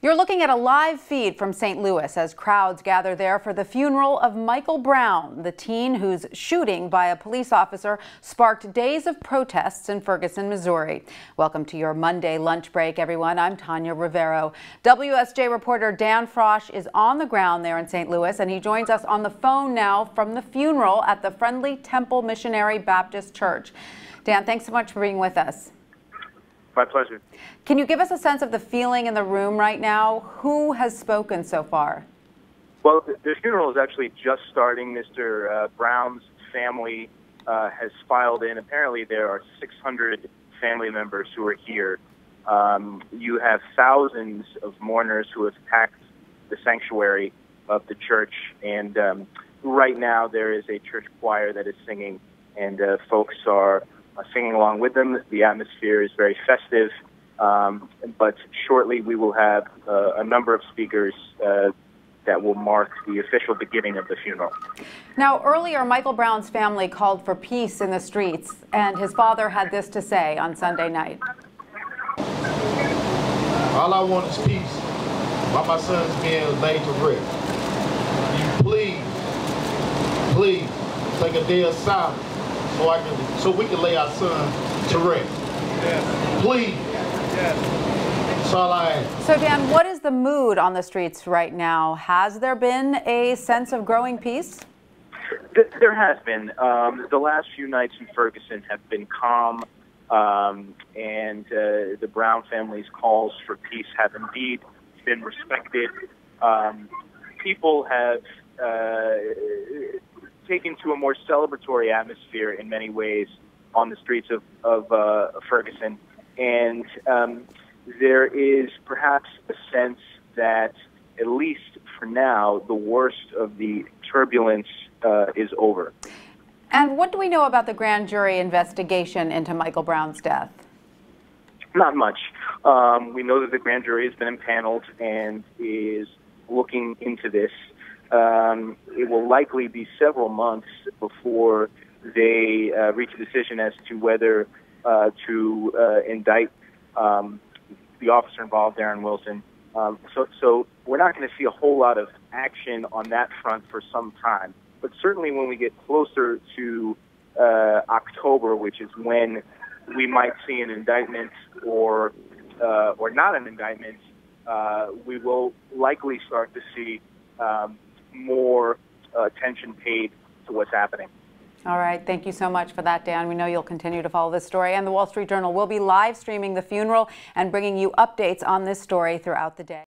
You're looking at a live feed from St. Louis as crowds gather there for the funeral of Michael Brown, the teen whose shooting by a police officer sparked days of protests in Ferguson, Missouri. Welcome to your Monday lunch break, everyone. I'm Tanya Rivero. WSJ reporter Dan Frosch is on the ground there in St. Louis, and he joins us on the phone now from the funeral at the Friendly Temple Missionary Baptist Church. Dan, thanks so much for being with us. My pleasure. Can you give us a sense of the feeling in the room right now? Who has spoken so far? Well, the funeral is actually just starting. Mr. Brown's family has filed in. Apparently, there are 600 family members who are here. You have thousands of mourners who have packed the sanctuary of the church. And right now, there is a church choir that is singing, and folks are singing along with them. The atmosphere is very festive, but shortly we will have a number of speakers that will mark the official beginning of the funeral. Now, earlier, Michael Brown's family called for peace in the streets, and his father had this to say on Sunday night. All I want is peace while my son's being laid to rest. You please take a day of silence so we can lay our son to rest. Yes. Please. Yes. That's all I ask. So, Dan, what is the mood on the streets right now? Has there been a sense of growing peace? There has been. The last few nights in Ferguson have been calm, and the Brown family's calls for peace have indeed been respected. People have taken to a more celebratory atmosphere in many ways on the streets of Ferguson. And there is perhaps a sense that, at least for now, the worst of the turbulence is over. And what do we know about the grand jury investigation into Michael Brown's death? Not much. We know that the grand jury has been impaneled and is looking into this. It will likely be several months before they reach a decision as to whether to indict the officer involved, Darren Wilson. So we're not going to see a whole lot of action on that front for some time. But certainly when we get closer to October, which is when we might see an indictment or not an indictment, we will likely start to see more attention paid to what's happening. All right. Thank you so much for that, Dan. We know you'll continue to follow this story, and the Wall Street Journal will be live streaming the funeral and bringing you updates on this story throughout the day.